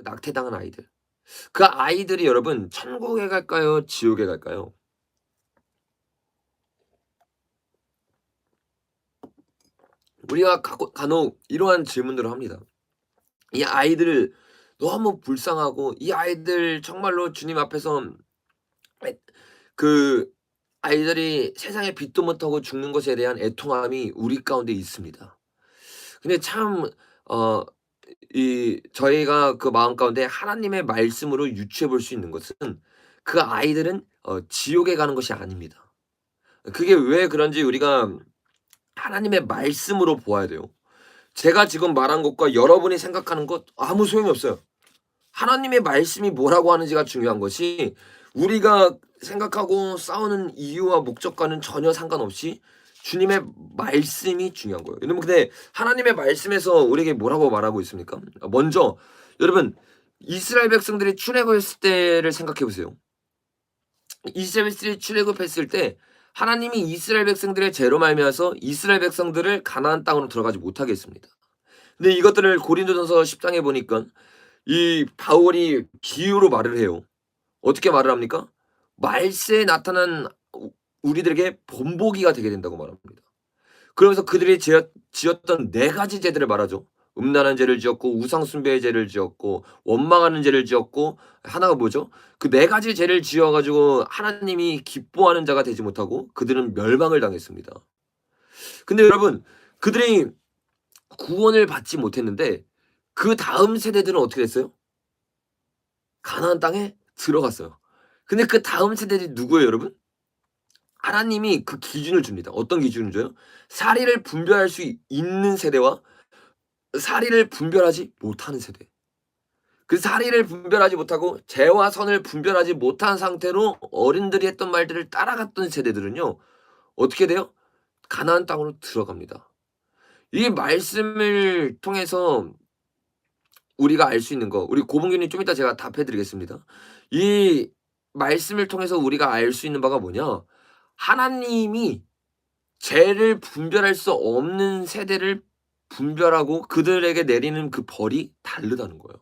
낙태당한 아이들. 그 아이들이 여러분 천국에 갈까요? 지옥에 갈까요? 우리가 간혹 이러한 질문들을 합니다. 이 아이들을 너무 불쌍하고 이 아이들 정말로 주님 앞에서 에 그 아이들이 세상에 빛도 못하고 죽는 것에 대한 애통함이 우리 가운데 있습니다. 근데 참 어 저희가 그 마음 가운데 하나님의 말씀으로 유추해 볼 수 있는 것은 그 아이들은 지옥에 가는 것이 아닙니다. 그게 왜 그런지 우리가 하나님의 말씀으로 보아야 돼요. 제가 지금 말한 것과 여러분이 생각하는 것 아무 소용이 없어요. 하나님의 말씀이 뭐라고 하는지가 중요한 것이 우리가 생각하고 싸우는 이유와 목적과는 전혀 상관없이 주님의 말씀이 중요한 거예요. 여러분 근데 하나님의 말씀에서 우리에게 뭐라고 말하고 있습니까? 먼저 여러분 이스라엘 백성들이 출애굽했을 때를 생각해 보세요. 이스라엘 백성들이 출애굽했을 때 하나님이 이스라엘 백성들의 죄로 말미암아서 이스라엘 백성들을 가나안 땅으로 들어가지 못하게 했습니다. 근데 이것들을 고린도전서 10장에 보니까 이 바울이 비유로 말을 해요. 어떻게 말을 합니까? 말세에 나타난 우리들에게 본보기가 되게 된다고 말합니다. 그러면서 그들이 지었던 네 가지 죄들을 말하죠. 음란한 죄를 지었고 우상 숭배의 죄를 지었고 원망하는 죄를 지었고 하나가 뭐죠? 그 네 가지 죄를 지어 가지고 하나님이 기뻐하는 자가 되지 못하고 그들은 멸망을 당했습니다. 근데 여러분 그들이 구원을 받지 못했는데 그다음 세대들은 어떻게 됐어요? 가나안 땅에 들어갔어요. 근데 그다음 세대들이 누구예요, 여러분? 하나님이 그 기준을 줍니다. 어떤 기준을 줘요? 사리를 분별할 수 있는 세대와 사리를 분별하지 못하는 세대. 그 사리를 분별하지 못하고 죄와 선을 분별하지 못한 상태로 어른들이 했던 말들을 따라갔던 세대들은요. 어떻게 돼요? 가나안 땅으로 들어갑니다. 이 말씀을 통해서 우리가 알 수 있는 거 우리 고봉규님 좀 이따 제가 답해 드리겠습니다. 이 말씀을 통해서 우리가 알 수 있는 바가 뭐냐? 하나님이 죄를 분별할 수 없는 세대를 분별하고 그들에게 내리는 그 벌이 다르다는 거예요.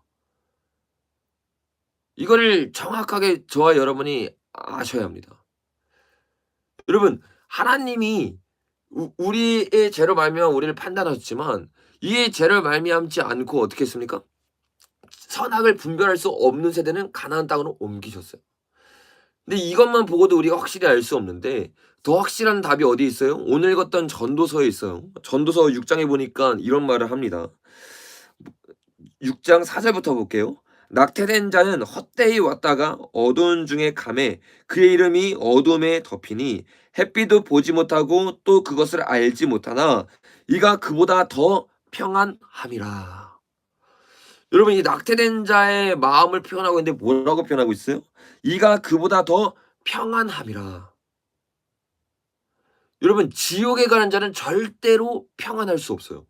이거를 정확하게 저와 여러분이 아셔야 합니다. 여러분 하나님이 우리의 죄로 말미암아 우리를 판단하셨지만 이 죄를 말미암지 않고 어떻게 했습니까? 선악을 분별할 수 없는 세대는 가나안 땅으로 옮기셨어요. 근데 이것만 보고도 우리가 확실히 알 수 없는데 더 확실한 답이 어디에 있어요? 오늘 읽었던 전도서에 있어요. 전도서 6 장에 보니까 이런 말을 합니다. 6장 4 절부터 볼게요. "낙태된 자는 헛되이 왔다가 어두운 중에 감에 그의 이름이 어둠에 덮이니 햇빛도 보지 못하고 또 그것을 알지 못하나 이가 그보다 더 평안함이라." 여러분 이 낙태된 자의 마음을 표현하고 있는데 뭐라고 표현하고 있어요? "이가 그보다 더 평안함이라." 여러분 지옥에 가는 자는 절대로 평안할 수 없어요.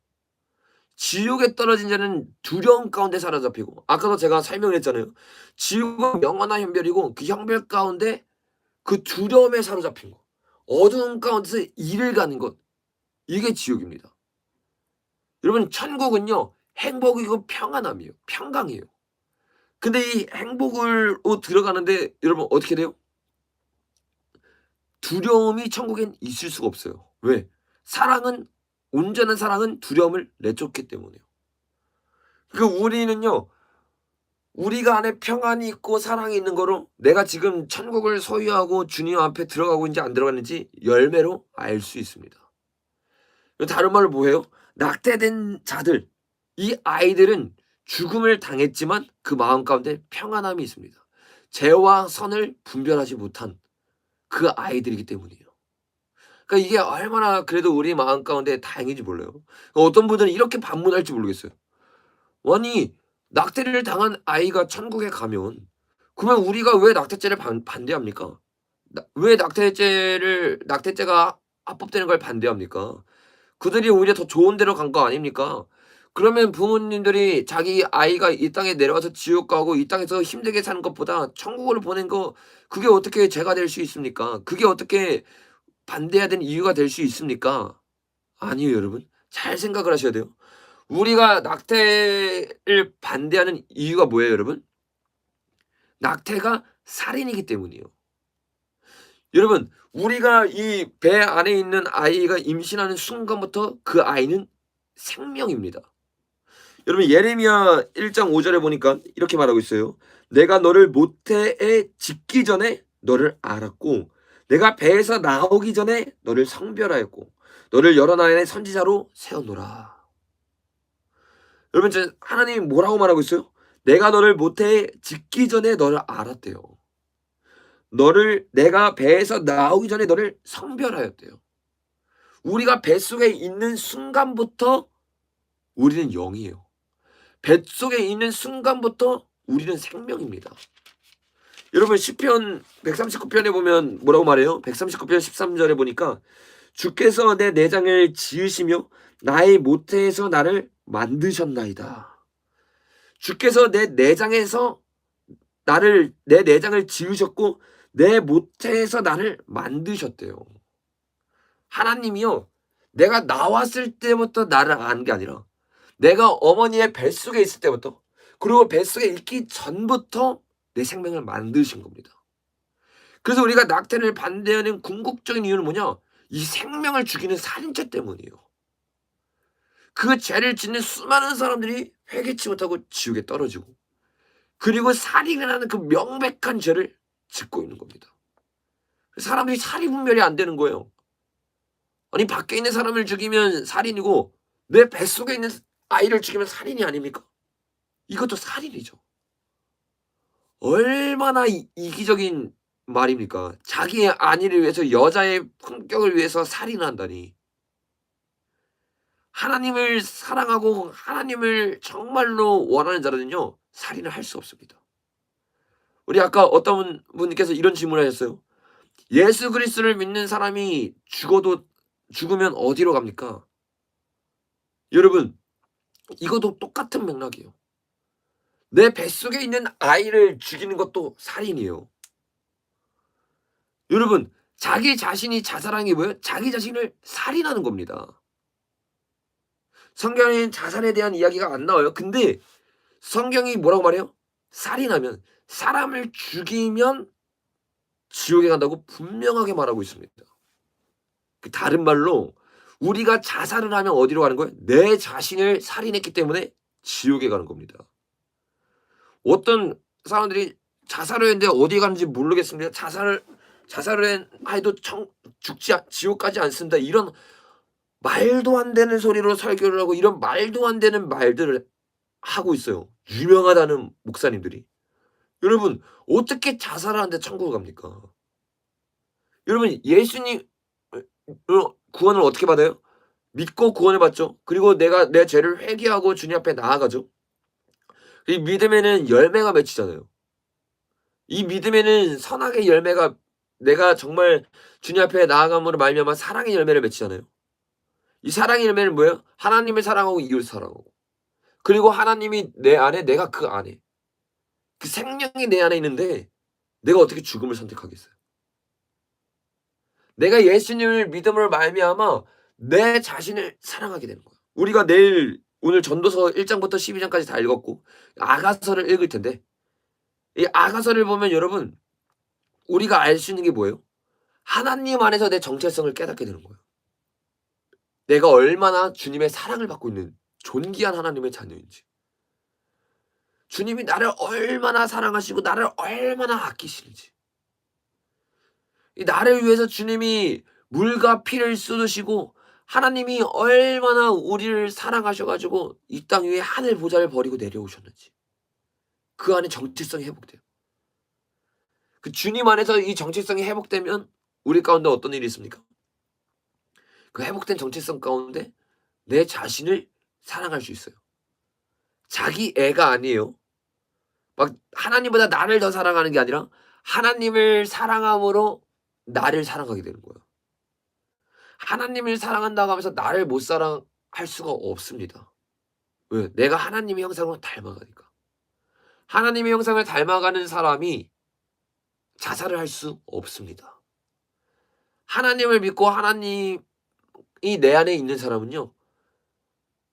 지옥에 떨어진 자는 두려움 가운데 사로잡히고 아까도 제가 설명을 했잖아요. 지옥은 영원한 형별이고 그 형별 가운데 그 두려움에 사로잡힌 것. 어두움 가운데서 이를 가는 것. 이게 지옥입니다. 여러분 천국은요. 행복이고 평안함이에요. 평강이에요. 근데 이 행복으로 들어가는데 여러분 어떻게 돼요? 두려움이 천국엔 있을 수가 없어요. 왜? 사랑은 온전한 사랑은 두려움을 내쫓기 때문에요. 그 우리는요. 우리가 안에 평안이 있고 사랑이 있는 거로 내가 지금 천국을 소유하고 주님 앞에 들어가고 있는지 안 들어갔는지 열매로 알 수 있습니다. 다른 말로 뭐예요? 낙태된 자들, 이 아이들은 죽음을 당했지만 그 마음 가운데 평안함이 있습니다. 죄와 선을 분별하지 못한 그 아이들이기 때문이에요. 그러니까 이게 얼마나 그래도 우리 마음 가운데 다행인지 몰라요. 어떤 분들은 이렇게 반문할지 모르겠어요. 아니 낙태를 당한 아이가 천국에 가면 그러면 우리가 왜 낙태죄를 반대합니까? 왜 낙태죄가 합법되는 걸 반대합니까? 그들이 오히려 더 좋은 데로 간 거 아닙니까? 그러면 부모님들이 자기 아이가 이 땅에 내려와서 지옥 가고 이 땅에서 힘들게 사는 것보다 천국으로 보낸 거 그게 어떻게 죄가 될 수 있습니까? 그게 어떻게 반대해야 되는 이유가 될 수 있습니까? 아니에요, 여러분. 잘 생각을 하셔야 돼요. 우리가 낙태를 반대하는 이유가 뭐예요, 여러분? 낙태가 살인이기 때문이에요. 여러분, 우리가 이 배 안에 있는 아이가 임신하는 순간부터 그 아이는 생명입니다. 여러분, 예레미야 1장 5 절에 보니까 이렇게 말하고 있어요. "내가 너를 모태에 짓기 전에 너를 알았고 내가 배에서 나오기 전에 너를 성별하였고 너를 여러 나라의 선지자로 세웠노라." 여러분, 하나님이 뭐라고 말하고 있어요? 내가 너를 모태에 짓기 전에 너를 알았대요. 너를 내가 배에서 나오기 전에 너를 성별하였대요. 우리가 뱃속에 있는 순간부터 우리는 영이에요. 뱃속에 있는 순간부터 우리는 생명입니다. 여러분, 시편 139편에 보면 뭐라고 말해요? 139편 13절에 보니까 주께서 내 내장을 지으시며 나의 모태에서 나를 만드셨나이다. 주께서 내 내장을 지으셨고 내 모태에서 나를 만드셨대요. 하나님이요, 내가 나왔을 때부터 나를 아는 게 아니라 내가 어머니의 뱃속에 있을 때부터, 그리고 뱃속에 있기 전부터 내 생명을 만드신 겁니다. 그래서 우리가 낙태를 반대하는 궁극적인 이유는 뭐냐? 이 생명을 죽이는 살인죄 때문이에요. 그 죄를 짓는 수많은 사람들이 회개치 못하고 지옥에 떨어지고, 그리고 살인을 하는 그 명백한 죄를 짓고 있는 겁니다. 사람들이 사리 분별이 안 되는 거예요. 아니, 밖에 있는 사람을 죽이면 살인이고 내 뱃속에 있는 아이를 죽이면 살인이 아닙니까? 이것도 살인이죠. 얼마나 이기적인 말입니까? 자기의 안위를 위해서, 여자의 품격을 위해서 살인을 한다니. 하나님을 사랑하고 하나님을 정말로 원하는 자라는요, 살인을 할 수 없습니다. 우리 아까 어떤 분께서 이런 질문을 하셨어요. 예수 그리스도를 믿는 사람이 죽으면 어디로 갑니까? 여러분, 이것도 똑같은 맥락이에요. 내 뱃속에 있는 아이를 죽이는 것도 살인이에요. 여러분, 자기 자신이 자살하는 게 뭐예요? 자기 자신을 살인하는 겁니다. 성경에는 자살에 대한 이야기가 안 나와요. 근데 성경이 뭐라고 말해요? 살인하면, 사람을 죽이면 지옥에 간다고 분명하게 말하고 있습니다. 그 다른 말로 우리가 자살을 하면 어디로 가는 거예요? 내 자신을 살인했기 때문에 지옥에 가는 겁니다. 어떤 사람들이 자살을 했는데 어디 가는지 모르겠습니다. 자살을 해도 지옥 가지 않습니다. 이런 말도 안 되는 소리로 설교를 하고 이런 말도 안 되는 말들을 하고 있어요, 유명하다는 목사님들이. 여러분, 어떻게 자살을 하는데 천국을 갑니까? 여러분, 예수님 구원을 어떻게 받아요? 믿고 구원을 받죠. 그리고 내가 내 죄를 회개하고 주님 앞에 나아가죠. 이 믿음에는 열매가 맺히잖아요. 이 믿음에는 선악의 열매가, 내가 정말 주님 앞에 나아감으로 말미암아 사랑의 열매를 맺히잖아요. 이 사랑의 열매는 뭐예요? 하나님을 사랑하고 이웃을 사랑하고, 그리고 하나님이 내 안에, 내가 그 안에, 그 생명이 내 안에 있는데 내가 어떻게 죽음을 선택하겠어요? 내가 예수님을 믿음으로 말미암아 내 자신을 사랑하게 되는 거예요. 우리가 오늘 전도서 1장부터 12장까지 다 읽었고 아가서를 읽을 텐데, 이 아가서를 보면 여러분, 우리가 알 수 있는 게 뭐예요? 하나님 안에서 내 정체성을 깨닫게 되는 거예요. 내가 얼마나 주님의 사랑을 받고 있는 존귀한 하나님의 자녀인지, 주님이 나를 얼마나 사랑하시고 나를 얼마나 아끼시는지, 이 나를 위해서 주님이 물과 피를 쏟으시고 하나님이 얼마나 우리를 사랑하셔 가지고 이 땅 위에 하늘 보좌를 버리고 내려오셨는지, 그 안에 정체성이 회복돼요. 그 주님 안에서 이 정체성이 회복되면 우리 가운데 어떤 일이 있습니까? 그 회복된 정체성 가운데 내 자신을 사랑할 수 있어요. 자기 애가 아니에요. 막 하나님보다 나를 더 사랑하는 게 아니라 하나님을 사랑함으로 나를 사랑하게 되는 거예요. 하나님을 사랑한다고 하면서 나를 못 사랑할 수가 없습니다. 왜? 내가 하나님의 형상으로 닮아가니까. 하나님의 형상을 닮아가는 사람이 자살을 할 수 없습니다. 하나님을 믿고 하나님이 내 안에 있는 사람은요,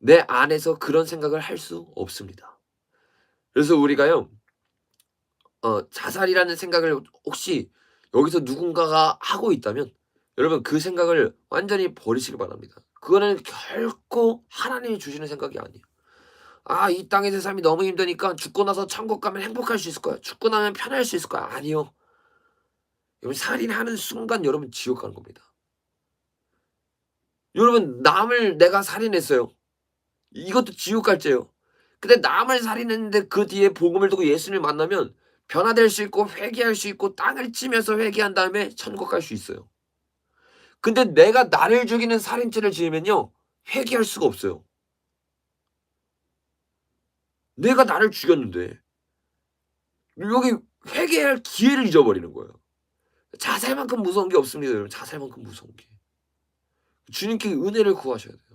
내 안에서 그런 생각을 할 수 없습니다. 그래서 우리가요 자살이라는 생각을 혹시 여기서 누군가가 하고 있다면 여러분 그 생각을 완전히 버리시기 바랍니다. 그거는 결코 하나님이 주시는 생각이 아니에요. '아 이 땅에서 삶이 너무 힘드니까 죽고 나서 천국 가면 행복할 수 있을 거야. 죽고 나면 편할 수 있을 거야.' 아니요. 여러분 살인하는 순간 여러분 지옥 가는 겁니다. 여러분 남을 내가 살인했어요. 이것도 지옥 갈 죄예요. 근데 남을 살인했는데 그 뒤에 복음을 듣고 예수님을 만나면 변화될 수 있고 회개할 수 있고 땅을 치면서 회개한 다음에 천국 갈 수 있어요. 근데 내가 나를 죽이는 살인죄를 지으면요. 회개할 수가 없어요. 내가 나를 죽였는데 여기 회개할 기회를 잊어버리는 거예요. 자살만큼 무서운 게 없습니다 여러분. 자살만큼 무서운 게. 주님께 은혜를 구하셔야 돼요.